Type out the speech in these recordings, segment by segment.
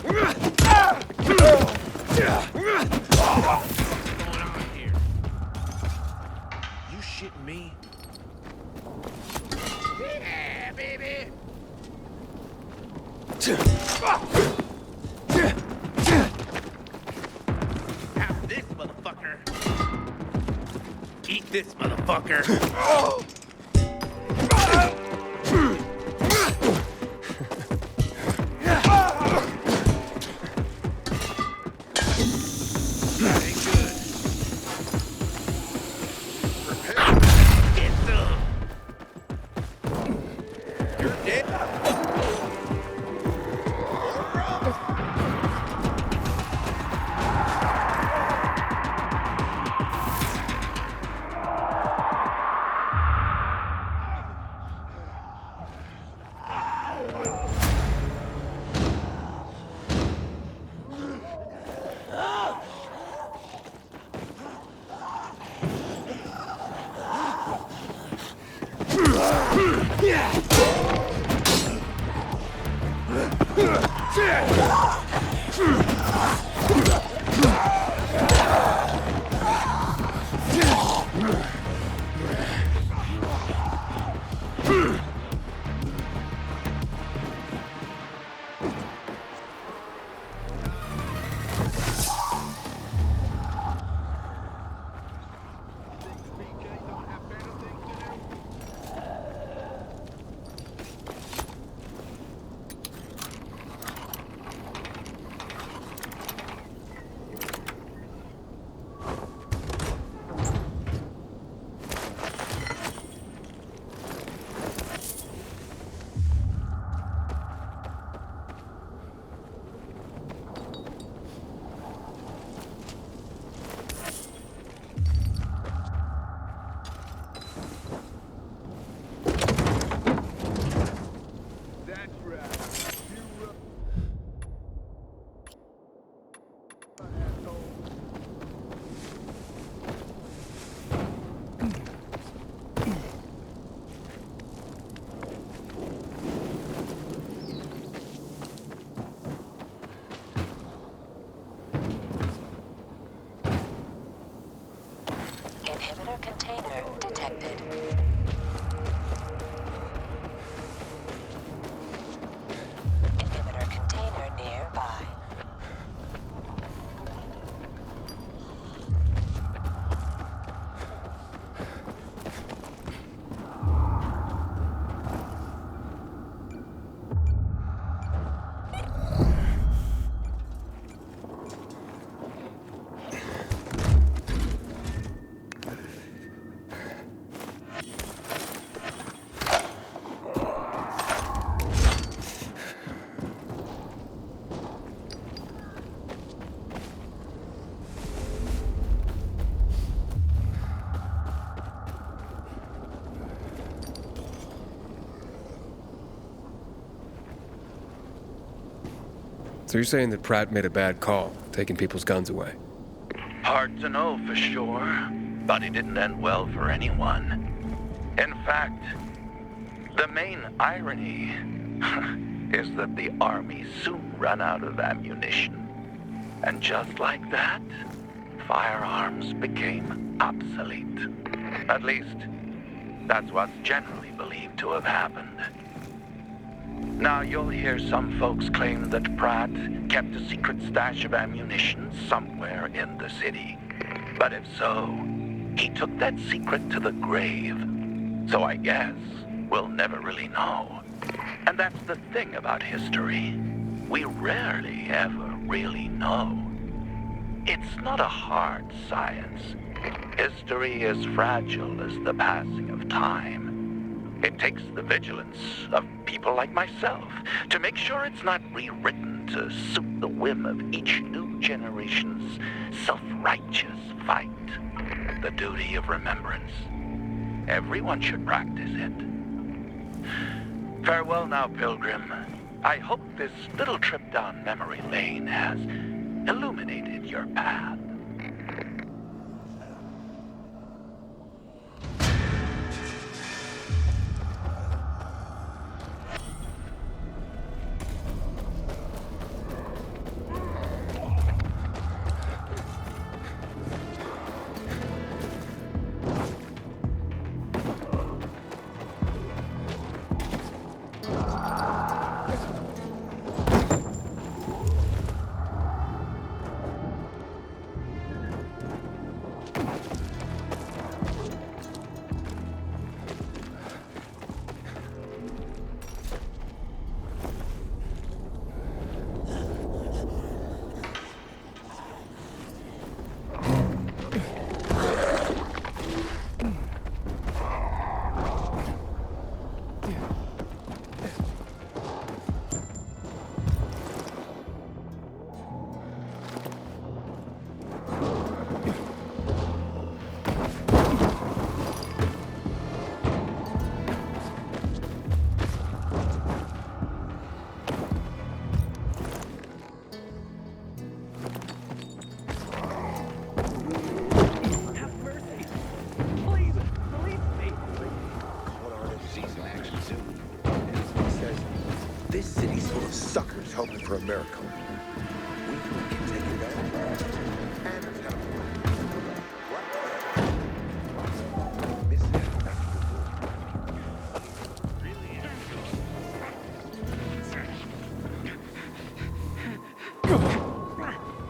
You shitting me? Yeah, baby! Have this, motherfucker! Eat this, motherfucker! That ain't good. Get some! You're dead. Inhibitor container detected. Inhibitor container nearby. So you're saying that Pratt made a bad call, taking people's guns away? Hard to know for sure, but it didn't end well for anyone. In fact, the main irony is that the army soon ran out of ammunition. And just like that, firearms became obsolete. At least, that's what's generally believed to have happened. Now, you'll hear some folks claim that Pratt kept a secret stash of ammunition somewhere in the city. But if so, he took that secret to the grave. So I guess we'll never really know. And that's the thing about history. We rarely ever really know. It's not a hard science. History is fragile as the passing of time. It takes the vigilance of people like myself to make sure it's not rewritten to suit the whim of each new generation's self-righteous fight. The duty of remembrance. Everyone should practice it. Farewell now, Pilgrim. I hope this little trip down memory lane has illuminated your path. for a miracle. We can take advantage of it. And help. What? Miss it after the war. Really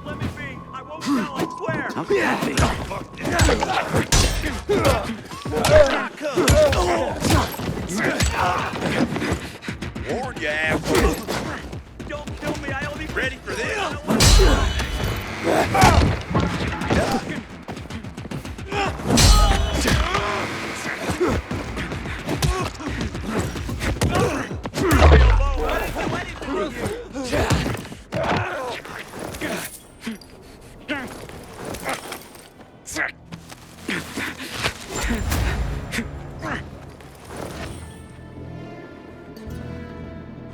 Let me be. I won't tell, I swear. How could that be? Warn you, asshole. Don't kill me. I only ready for this.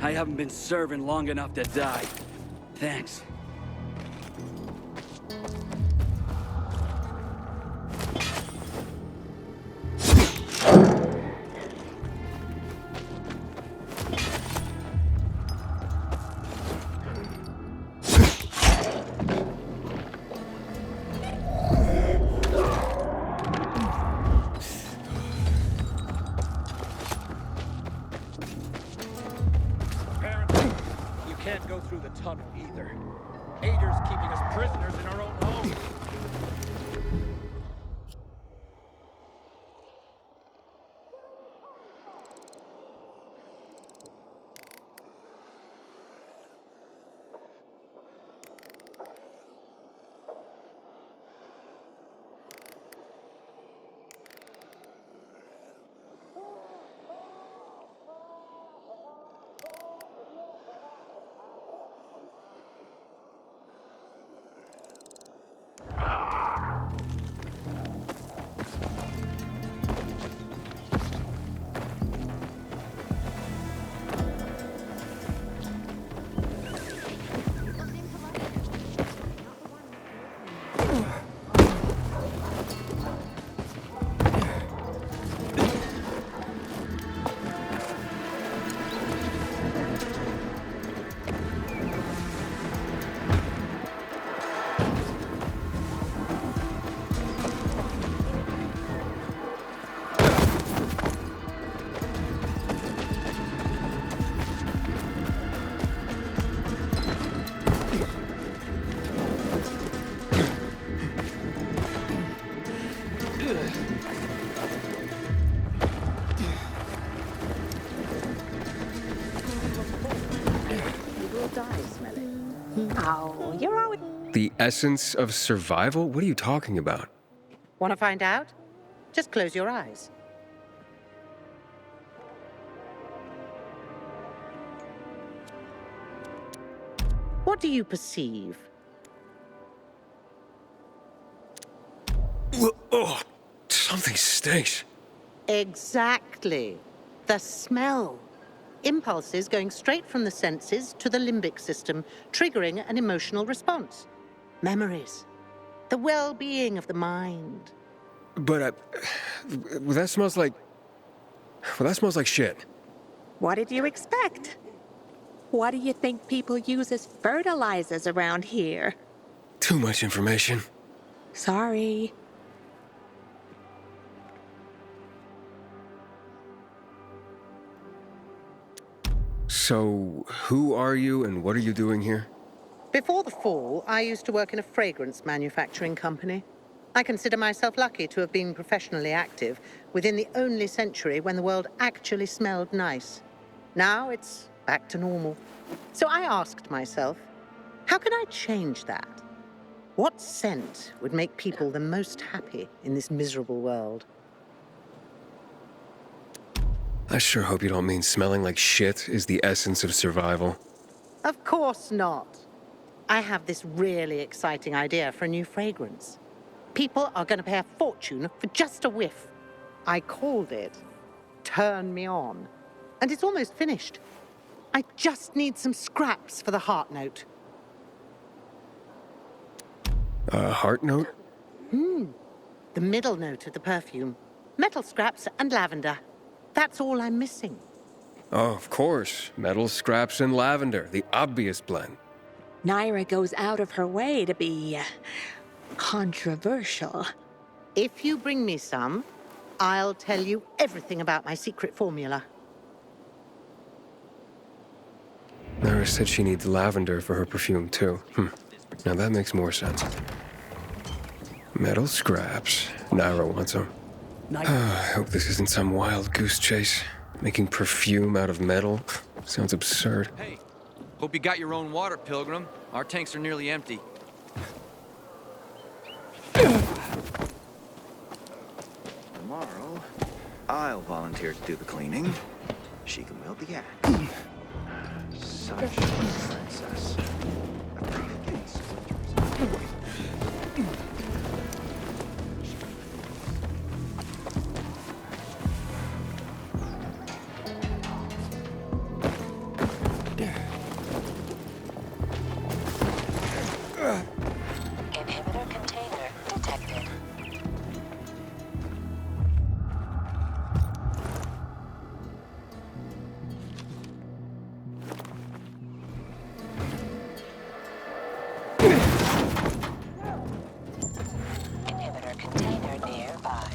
I haven't been serving long enough to die. Thanks. Apparently, you can't go through the tunnel either. Ader's keeping us prisoners in our own home. Oh, you're always... The essence of survival? What are you talking about? Want to find out? Just close your eyes. What do you perceive? Oh, something stinks. Exactly. The smell. Impulses going straight from the senses to the limbic system, triggering an emotional response. Memories. The well-being of the mind. But well, that smells like... Well, that smells like shit. What did you expect? What do you think people use as fertilizers around here? Too much information. Sorry. So, who are you and what are you doing here? Before the fall, I used to work in a fragrance manufacturing company. I consider myself lucky to have been professionally active within the only century when the world actually smelled nice. Now it's back to normal. So I asked myself, how can I change that? What scent would make people the most happy in this miserable world? I sure hope you don't mean smelling like shit is the essence of survival. Of course not. I have this really exciting idea for a new fragrance. People are going to pay a fortune for just a whiff. I called it Turn Me On. And it's almost finished. I just need some scraps for the heart note. Heart note? The middle note of the perfume. Metal scraps and lavender. That's all I'm missing. Oh, of course. Metal, scraps, and lavender. The obvious blend. Naira goes out of her way to be controversial. If you bring me some, I'll tell you everything about my secret formula. Naira said she needs lavender for her perfume, too. Now that makes more sense. Metal scraps. Naira wants them. I hope this isn't some wild goose chase. Making perfume out of metal. Sounds absurd. Hey, hope you got your own water, Pilgrim. Our tanks are nearly empty. Tomorrow, I'll volunteer to do the cleaning. She can wield the axe. Such a princess. A pretty against soldiers. Inhibitor container detected. Inhibitor container nearby.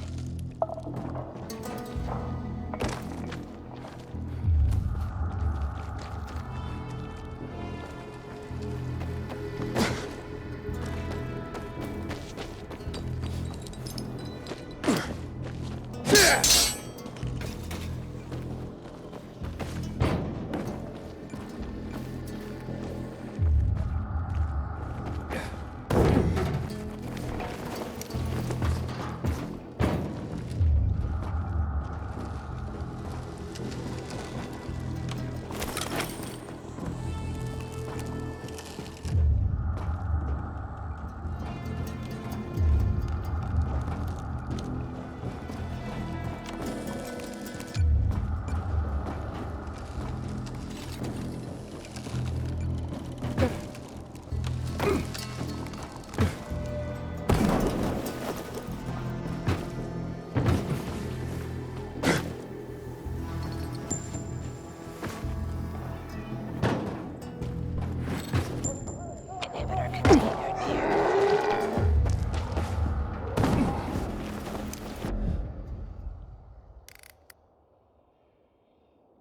Inhibitor container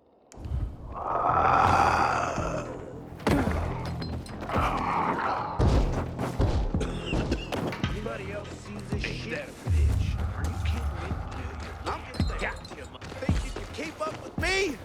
near. Anybody else sees this shit? That bitch. Are you kidding me? I'm got you. Think you can keep up with me?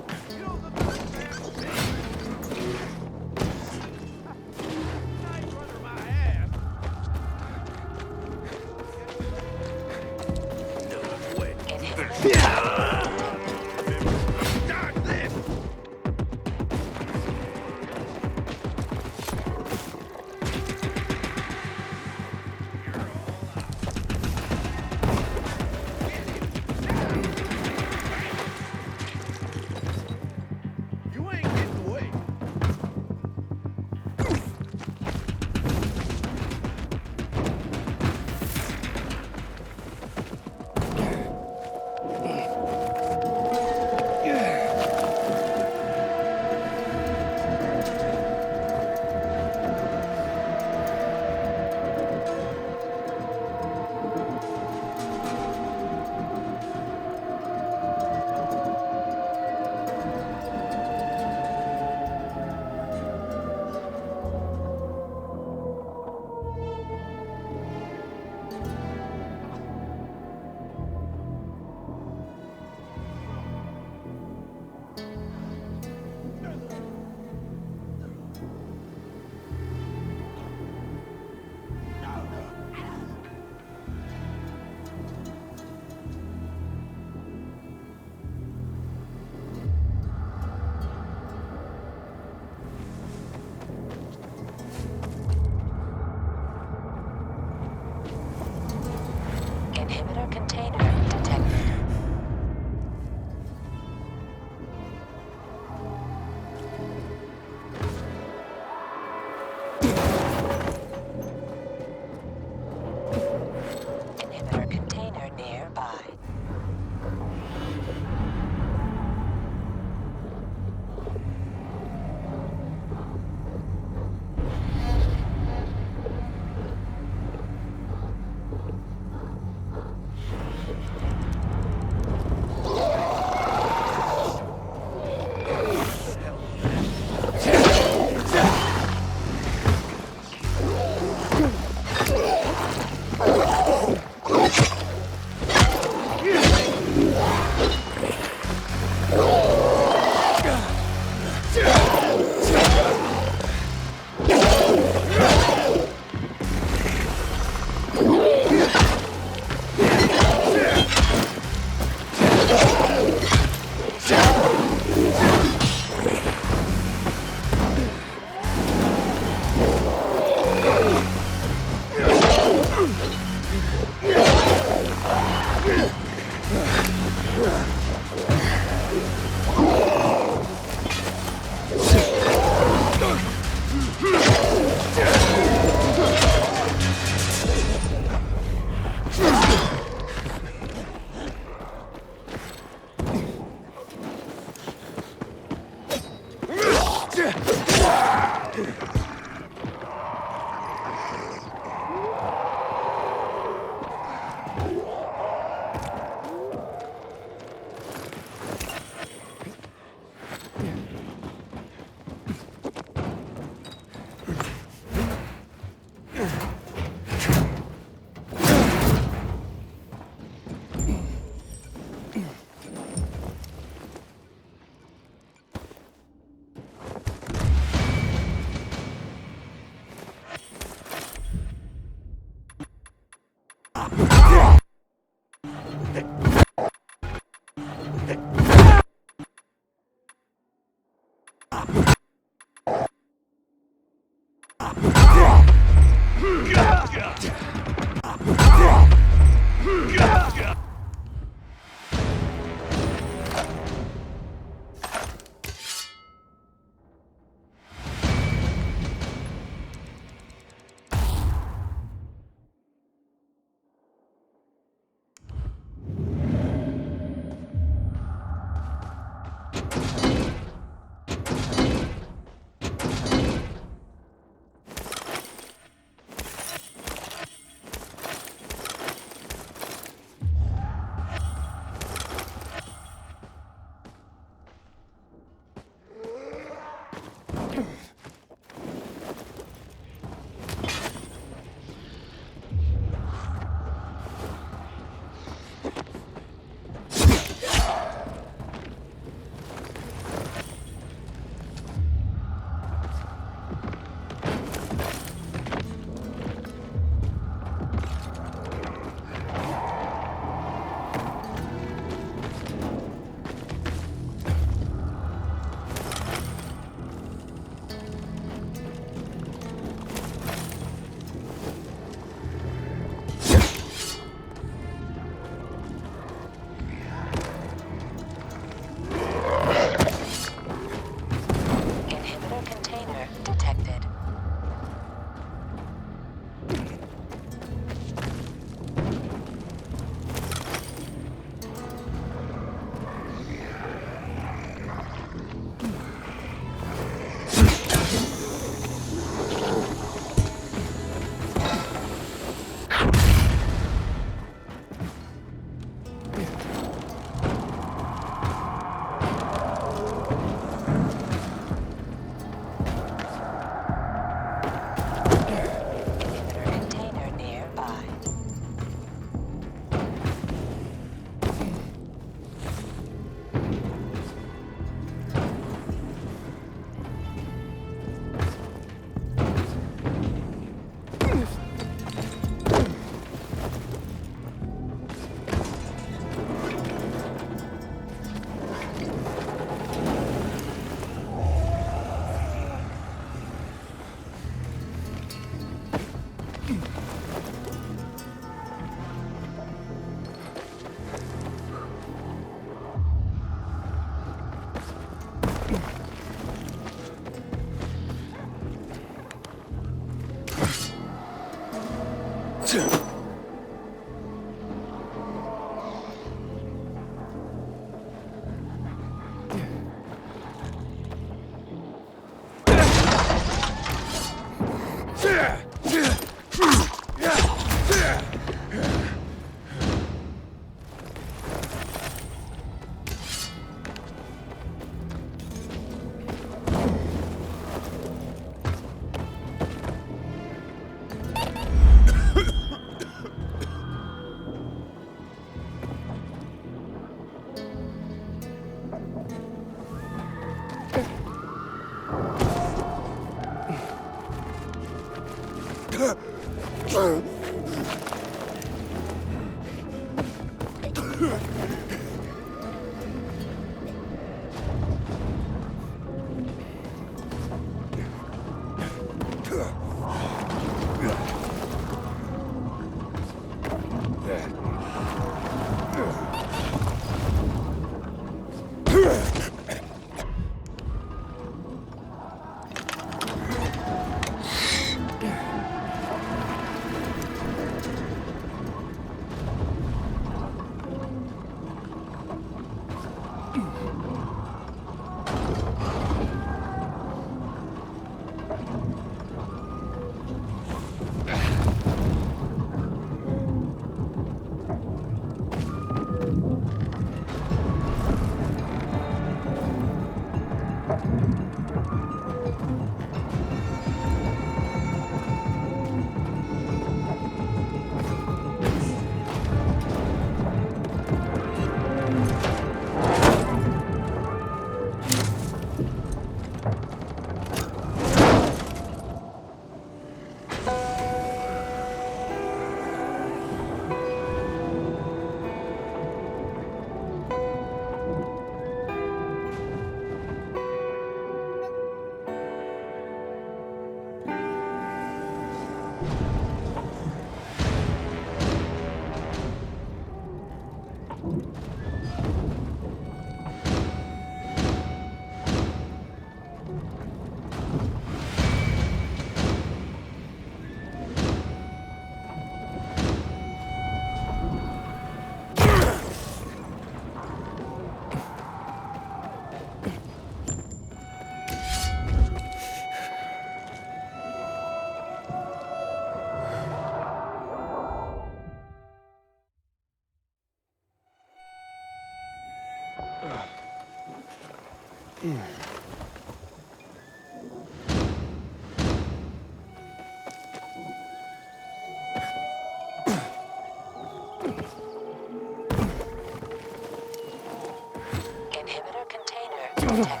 Inhibitor container detected.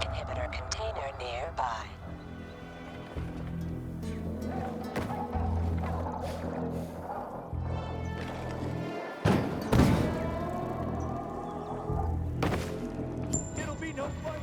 Inhibitor container nearby. It'll be no fun.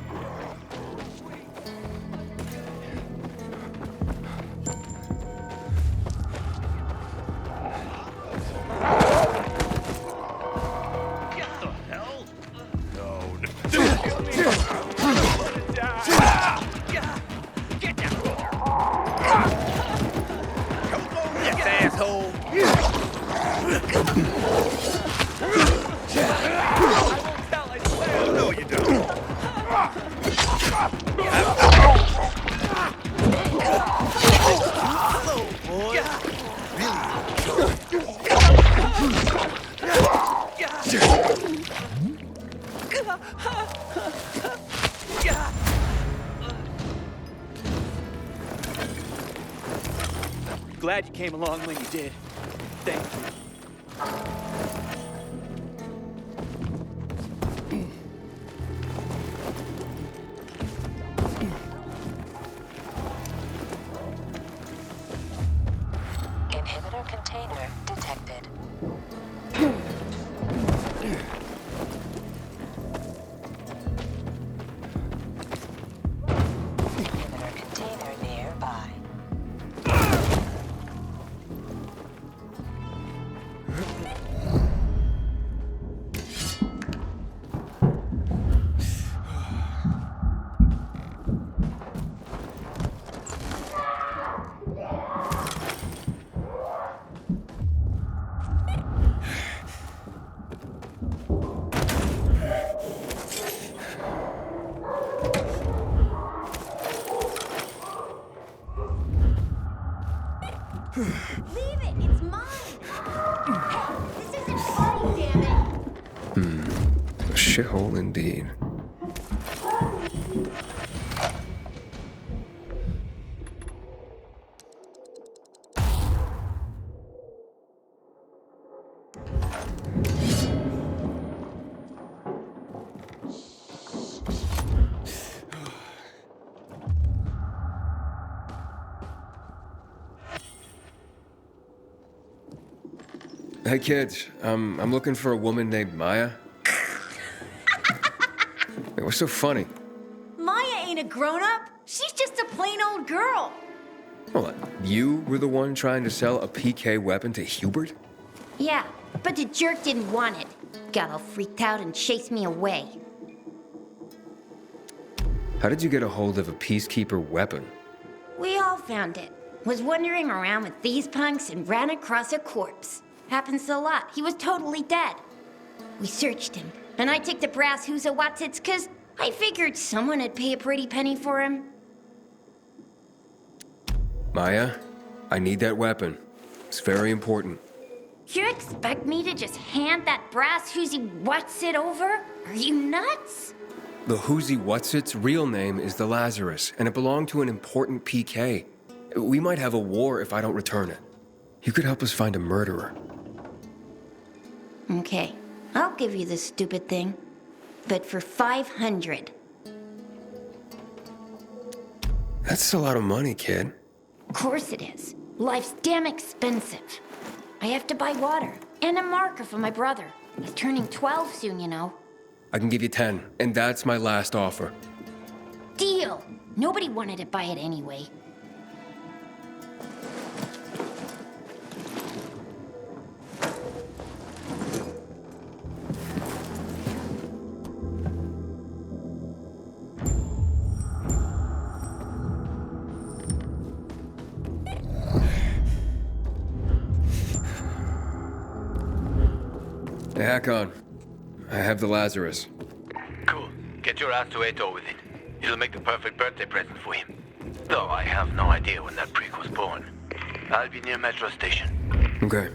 Glad you came along when you did. Thank you. Inhibitor container detected. Inhibitor container nearby. Leave it! It's mine! This isn't funny, damn it! A shithole indeed. Hey kids, I'm looking for a woman named Maya. Hey, what's so funny? Maya ain't a grown-up. She's just a plain old girl. Hold on, you were the one trying to sell a PK weapon to Hubert? Yeah, but the jerk didn't want it. Got all freaked out and chased me away. How did you get a hold of a Peacekeeper weapon? We all found it. Was wandering around with these punks and ran across a corpse. Happens a lot. He was totally dead. We searched him, and I took the brass Huzawatsits because I figured someone would pay a pretty penny for him. Maya, I need that weapon. It's very important. You expect me to just hand that brass Huzawatsits over? Are you nuts? The Huzawatsits' real name is the Lazarus, and it belonged to an important PK. We might have a war if I don't return it. You could help us find a murderer. Okay, I'll give you this stupid thing, but for 500. That's a lot of money, kid. Of course it is. Life's damn expensive. I have to buy water and a marker for my brother. He's turning 12 soon, you know. I can give you 10, and that's my last offer. Deal! Nobody wanted to buy it anyway. Hey, Hakon. I have the Lazarus. Cool. Get your ass to Ato with it. It'll make the perfect birthday present for him. Though I have no idea when that prick was born. I'll be near Metro Station. Okay.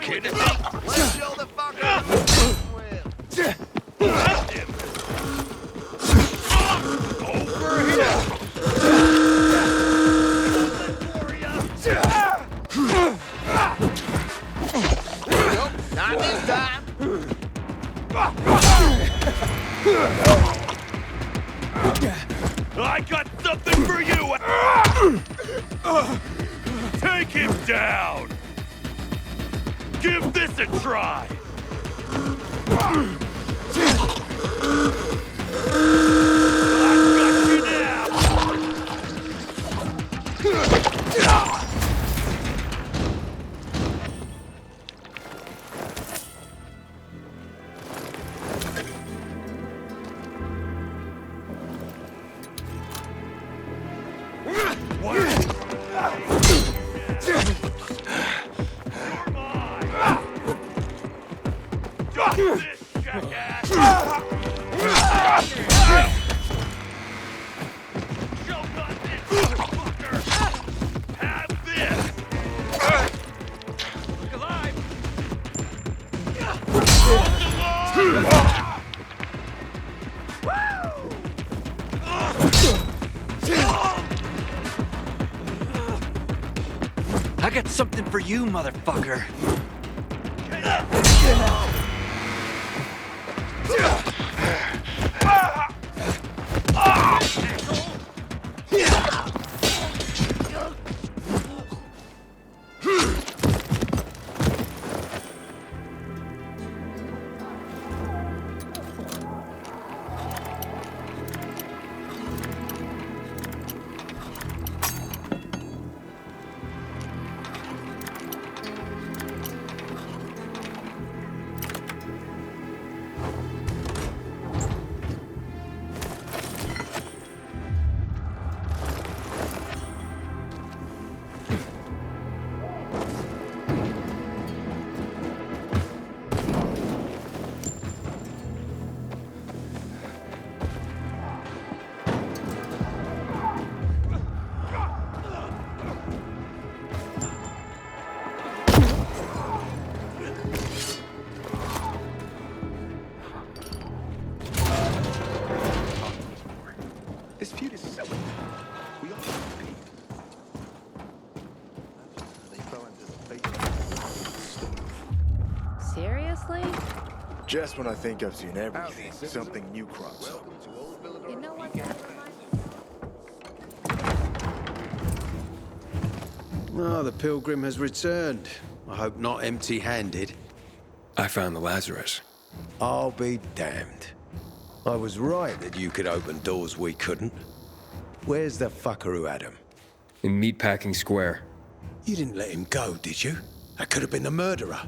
Kidding me? Let's show the fucker. Over here. Nope, not this time. I got something for you! Take him down! Give this a try! I've got you now! I got something for you, motherfucker. This feud is so... We all compete. They fell into the fate. Seriously? Just when I think I've seen everything, something new crops up. You know what? Oh, the pilgrim has returned. I hope not empty-handed. I found the Lazarus. I'll be damned. I was right that you could open doors we couldn't. Where's the fucker who had him? In Meatpacking Square. You didn't let him go, did you? That could have been the murderer.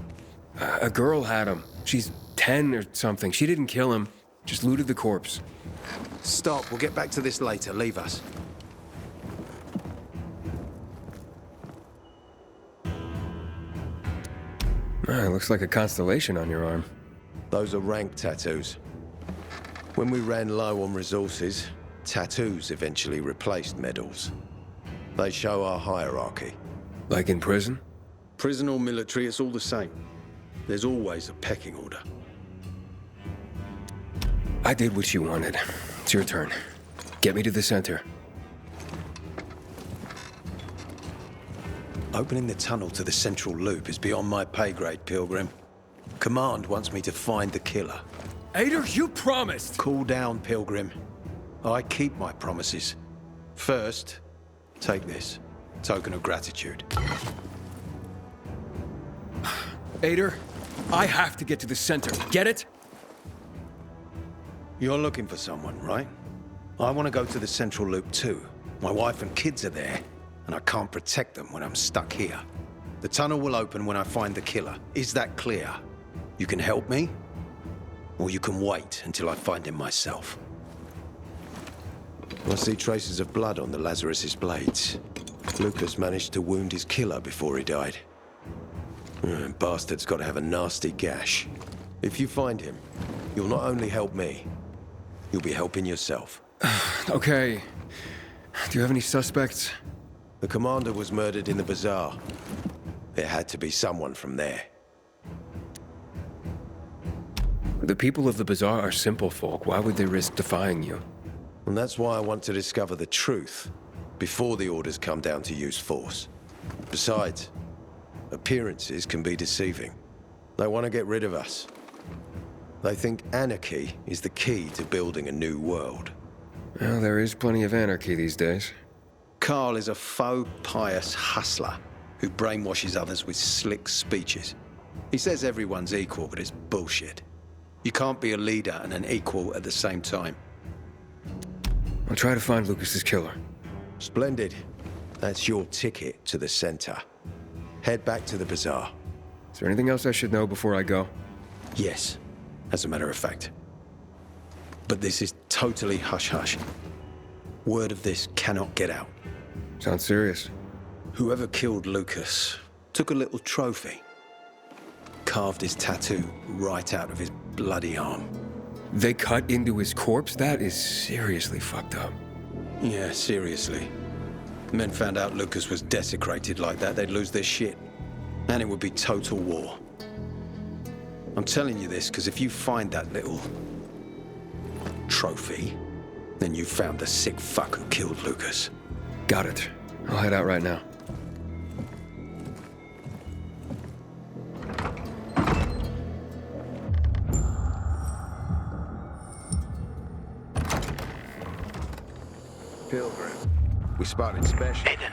A girl had him. She's 10 or something. She didn't kill him. Just looted the corpse. Stop. We'll get back to this later. Leave us. It looks like a constellation on your arm. Those are rank tattoos. When we ran low on resources, tattoos eventually replaced medals. They show our hierarchy. Like in prison? Prison or military, it's all the same. There's always a pecking order. I did what you wanted. It's your turn. Get me to the center. Opening the tunnel to the central loop is beyond my pay grade, Pilgrim. Command wants me to find the killer. Ader, you promised! Cool down, Pilgrim. I keep my promises. First, take this. Token of gratitude. Ader, I have to get to the center. Get it? You're looking for someone, right? I want to go to the central loop too. My wife and kids are there, and I can't protect them when I'm stuck here. The tunnel will open when I find the killer. Is that clear? You can help me, or you can wait until I find him myself. I see traces of blood on the Lazarus's blades. Lucas managed to wound his killer before he died. Bastard's got to have a nasty gash. If you find him, you'll not only help me, you'll be helping yourself. Okay. Do you have any suspects? The commander was murdered in the bazaar. It had to be someone from there. The people of the bazaar are simple folk. Why would they risk defying you? And that's why I want to discover the truth before the orders come down to use force. Besides, appearances can be deceiving. They want to get rid of us. They think anarchy is the key to building a new world. Well, there is plenty of anarchy these days. Carl is a faux pious hustler who brainwashes others with slick speeches. He says everyone's equal, but it's bullshit. You can't be a leader and an equal at the same time. I'll try to find Lucas's killer. Splendid. That's your ticket to the center. Head back to the bazaar. Is there anything else I should know before I go? Yes, as a matter of fact. But this is totally hush-hush. Word of this cannot get out. Sounds serious. Whoever killed Lucas took a little trophy. Carved his tattoo right out of his bloody arm. They cut into his corpse? That is seriously fucked up. Yeah, seriously. Men found out Lucas was desecrated like that, they'd lose their shit. And it would be total war. I'm telling you this because if you find that little trophy, then you found the sick fuck who killed Lucas. Got it. I'll head out right now. Pilgrim, we spotted special. Aiden,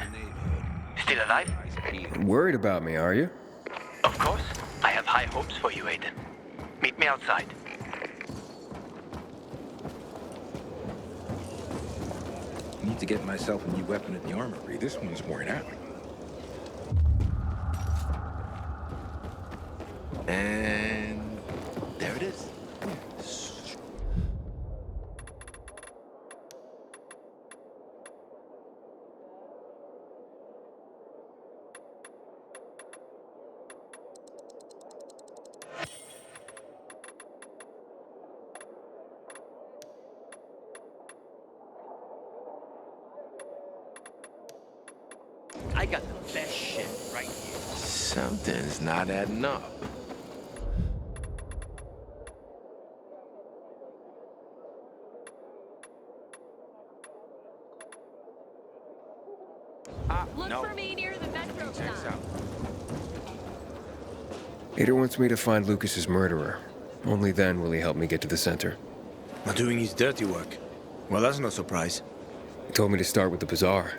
still alive? Worried about me, are you? Of course. I have high hopes for you, Aiden. Meet me outside. Need to get myself a new weapon at the armory. This one's worn out. And there it is. I got the best shit right here. Something's not adding up. Look for me near the metro stop. Ader wants me to find Lucas's murderer. Only then will he help me get to the center. Not doing his dirty work. Well, that's no surprise. He told me to start with the bazaar.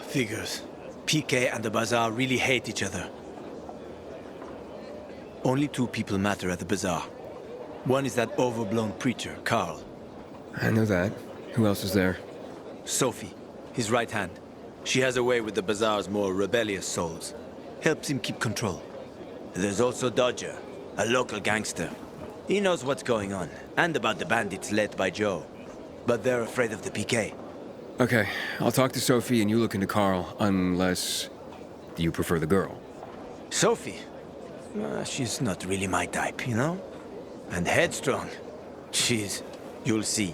Figures. PK and the bazaar really hate each other. Only two people matter at the bazaar. One is that overblown preacher, Carl. I know that. Who else is there? Sophie, his right hand. She has a way with the bazaar's more rebellious souls. Helps him keep control. There's also Dodger, a local gangster. He knows what's going on, and about the bandits led by Joe. But they're afraid of the PK. Okay, I'll talk to Sophie and you look into Carl, unless you prefer the girl. Sophie? She's not really my type, you know? And headstrong. You'll see.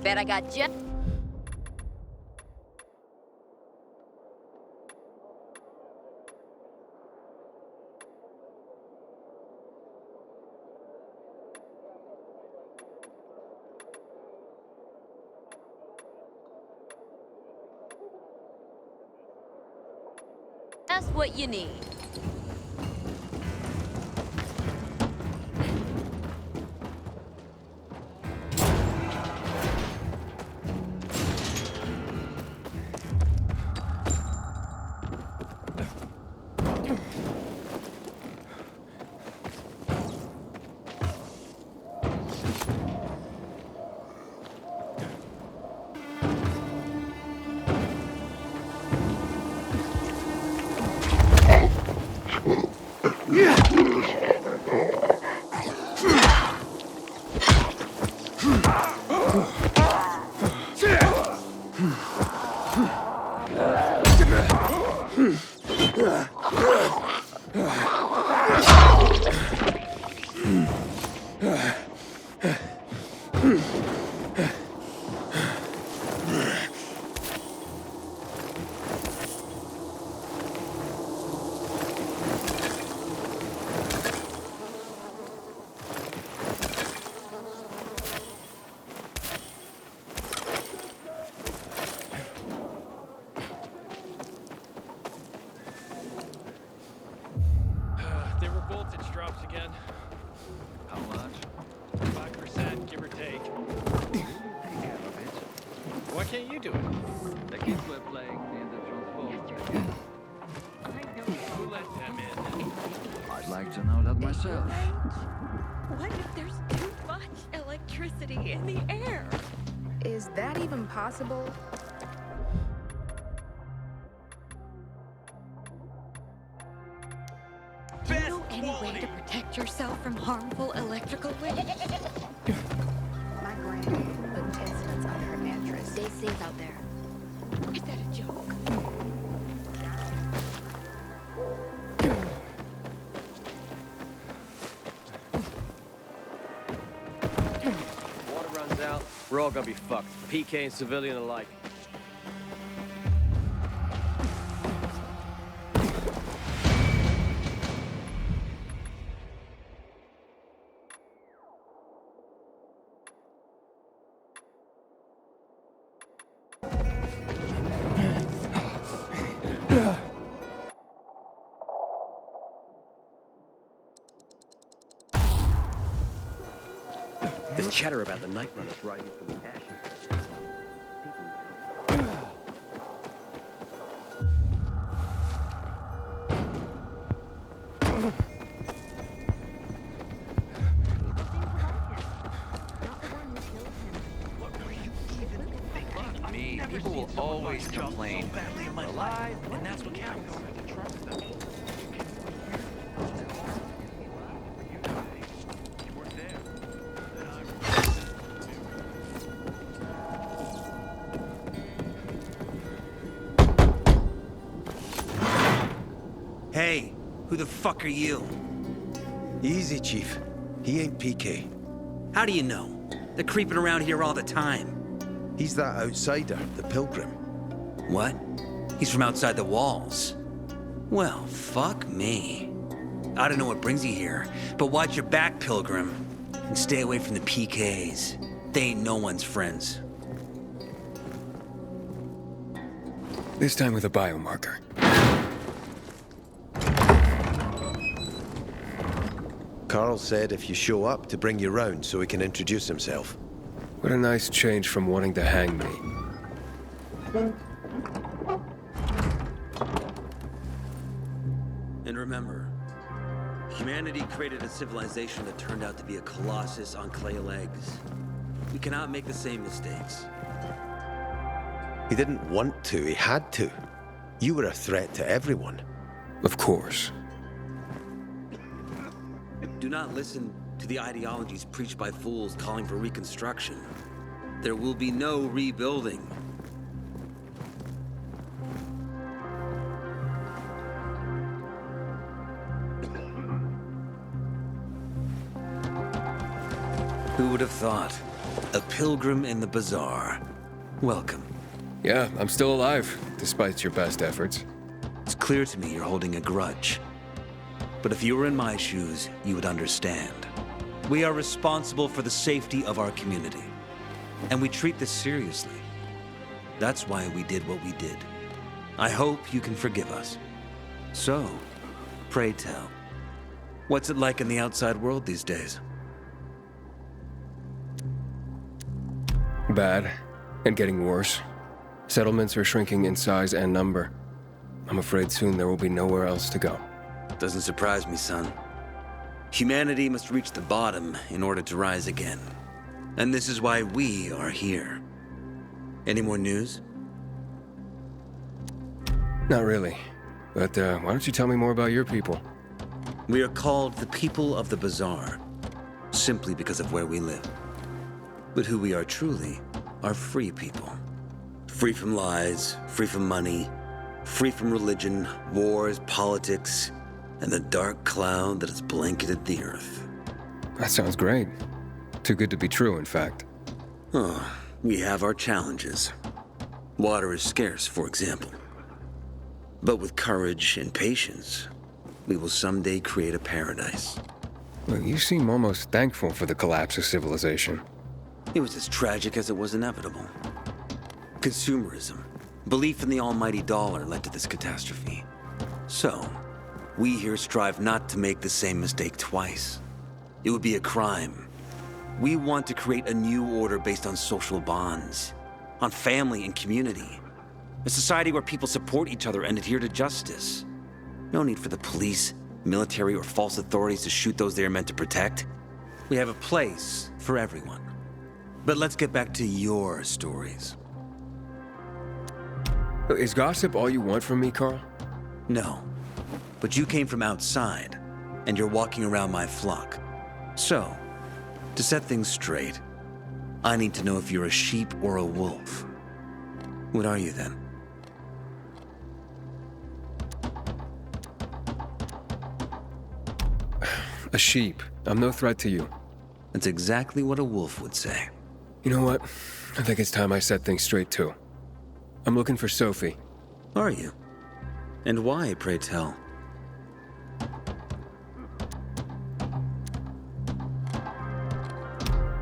Bet I got just... That's what you need. There were voltage drops again. How much? 5%, give or take. Why can't you do it? The kids were playing in the transformer. Who let them in? I'd like to know that myself. What if there's too much electricity in the air? Is that even possible? Do you know any way to protect yourself from harmful electrical waves? My grandma put testings under her mattress. Stay safe out there. Is that a joke? Water runs out, we're all gonna be fucked. PK and civilian alike. This chatter about the night runners riding from the ashes. Me, people will always complain. We're alive, and that's what counts. Hey, who the fuck are you? Easy, Chief. He ain't PK. How do you know? They're creeping around here all the time. He's that outsider, the Pilgrim. What? He's from outside the walls. Well, fuck me. I don't know what brings you here, but watch your back, Pilgrim. And stay away from the PKs. They ain't no one's friends. This time with a biomarker. Carl said if you show up to bring you round so he can introduce himself. What a nice change from wanting to hang me. And remember, humanity created a civilization that turned out to be a colossus on clay legs. We cannot make the same mistakes. He didn't want to, he had to. You were a threat to everyone. Of course. Do not listen to the ideologies preached by fools calling for reconstruction. There will be no rebuilding. Who would have thought? A pilgrim in the bazaar. Welcome. Yeah, I'm still alive, despite your best efforts. It's clear to me you're holding a grudge. But if you were in my shoes, you would understand. We are responsible for the safety of our community. And we treat this seriously. That's why we did what we did. I hope you can forgive us. So, pray tell, what's it like in the outside world these days? Bad, and getting worse. Settlements are shrinking in size and number. I'm afraid soon there will be nowhere else to go. Doesn't surprise me, son. Humanity must reach the bottom in order to rise again. And this is why we are here. Any more news? Not really. But why don't you tell me more about your people? We are called the People of the Bazaar, simply because of where we live. But who we are truly are free people. Free from lies, free from money, Free from religion, wars, politics, and the dark cloud that has blanketed the earth. That sounds great. Too good to be true, in fact. Oh, we have our challenges. Water is scarce, for example. But with courage and patience, we will someday create a paradise. Well, you seem almost thankful for the collapse of civilization. It was as tragic as it was inevitable. Consumerism, belief in the almighty dollar led to this catastrophe. So, we here strive not to make the same mistake twice. It would be a crime. We want to create a new order based on social bonds, on family and community. A society where people support each other and adhere to justice. No need for the police, military, or false authorities to shoot those they are meant to protect. We have a place for everyone. But let's get back to your stories. Is gossip all you want from me, Carl? No. But you came from outside, and you're walking around my flock. So, to set things straight, I need to know if you're a sheep or a wolf. What are you then? A sheep. I'm no threat to you. That's exactly what a wolf would say. You know what? I think it's time I set things straight, too. I'm looking for Sophie. Are you? And why, pray tell?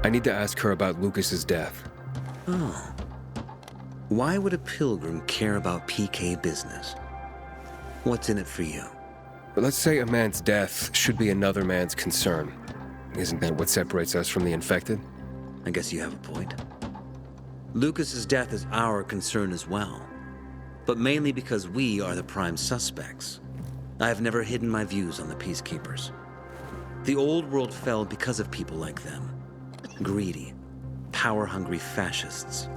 I need to ask her about Lucas's death. Oh. Why would a pilgrim care about PK business? What's in it for you? But let's say a man's death should be another man's concern. Isn't that what separates us from the infected? I guess you have a point. Lucas's death is our concern as well, but mainly because we are the prime suspects. I have never hidden my views on the Peacekeepers. The old world fell because of people like them. Greedy, power-hungry fascists.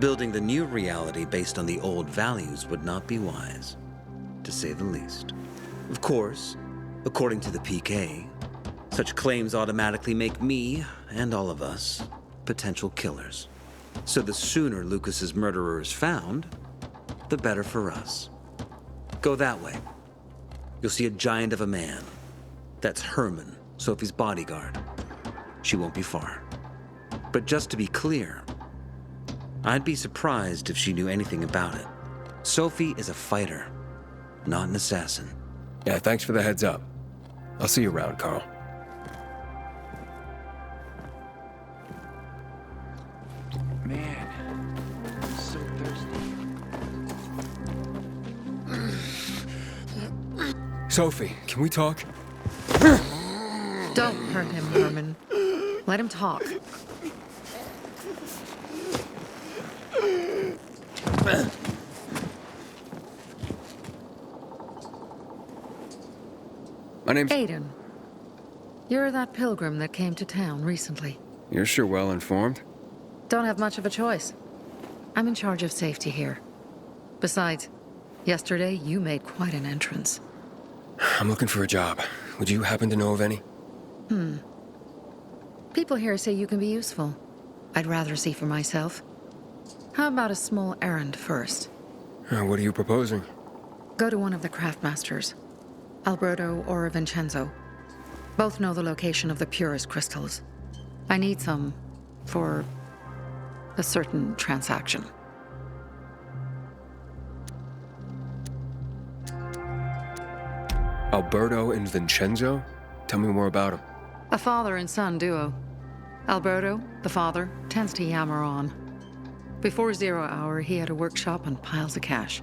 Building the new reality based on the old values would not be wise, to say the least. Of course, according to the PK, such claims automatically make me, and all of us, potential killers. So the sooner Lucas's murderer is found, the better for us. Go that way. You'll see a giant of a man. That's Herman, Sophie's bodyguard. She won't be far. But just to be clear, I'd be surprised if she knew anything about it. Sophie is a fighter, not an assassin. Yeah, thanks for the heads up. I'll see you around, Carl. Man, I'm so thirsty. Sophie, can we talk? Don't hurt him, Herman. Let him talk. My name's Aiden. You're that pilgrim that came to town recently. You're sure well informed. Don't have much of a choice. I'm in charge of safety here. Besides, yesterday you made quite an entrance. I'm looking for a job. Would you happen to know of any? People here say you can be useful. I'd rather see for myself. How about a small errand first? What are you proposing? Go to one of the craftmasters. Alberto or Vincenzo. Both know the location of the purest crystals. I need some for a certain transaction. Alberto and Vincenzo? Tell me more about them. A father and son duo. Alberto, the father, tends to yammer on. Before 0 hour, he had a workshop and piles of cash.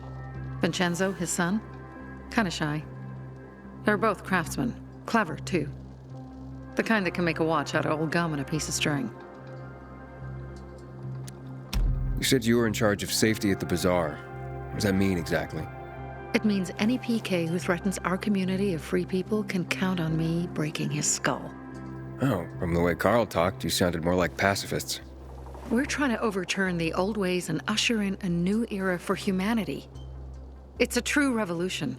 Vincenzo, his son, kinda shy. They're both craftsmen, clever too. The kind that can make a watch out of old gum and a piece of string. You said you were in charge of safety at the bazaar. What does that mean exactly? It means any PK who threatens our community of free people can count on me breaking his skull. Oh, from the way Carl talked, you sounded more like pacifists. We're trying to overturn the old ways and usher in a new era for humanity. It's a true revolution.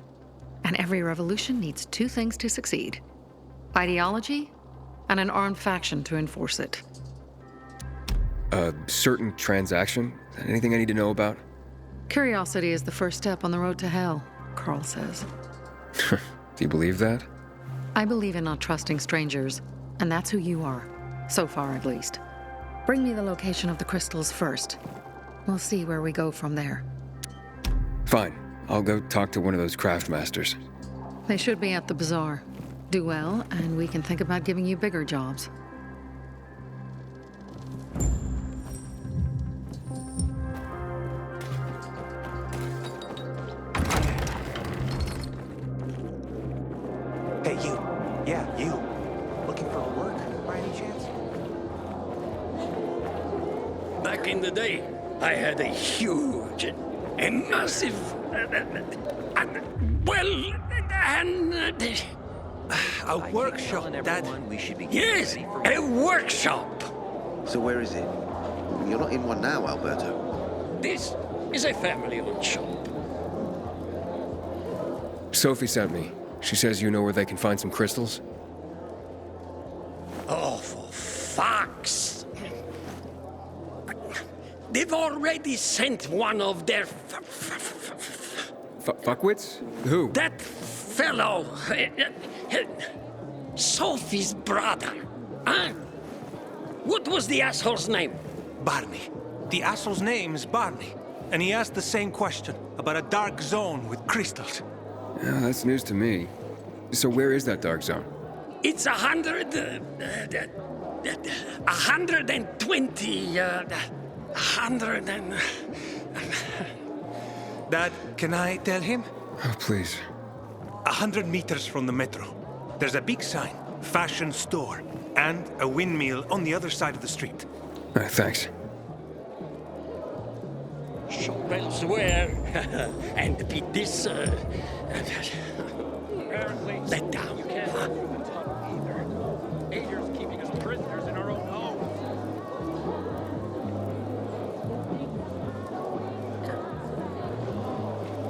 And every revolution needs two things to succeed: ideology and an armed faction to enforce it. A certain transaction? Anything I need to know about? Curiosity is the first step on the road to hell, Carl says. Do you believe that? I believe in not trusting strangers, and that's who you are. So far, at least. Bring me the location of the crystals first. We'll see where we go from there. Fine. I'll go talk to one of those craft masters. They should be at the bazaar. Do well, and we can think about giving you bigger jobs. Hey, you. Yeah, you. Looking for work by any chance? Back in the day, I had a huge and massive, A workshop, Dad. We should be yes, a workshop. So where is it? You're not in one now, Alberto. This is a family-owned shop. Sophie sent me. She says you know where they can find some crystals? Oh, for fuck's... They've already sent one of their... Fuckwits? Who? That fellow... Sophie's brother. Huh? What was the asshole's name? Barney. The asshole's name is Barney. And he asked the same question about a dark zone with crystals. Yeah, that's news to me. So where is that dark zone? It's 120... 100 and... Dad, can I tell him? Oh, please. 100 meters from the metro. There's a big sign, fashion store, and a windmill on the other side of the street. Thanks. Shop elsewhere, and beat this... let down.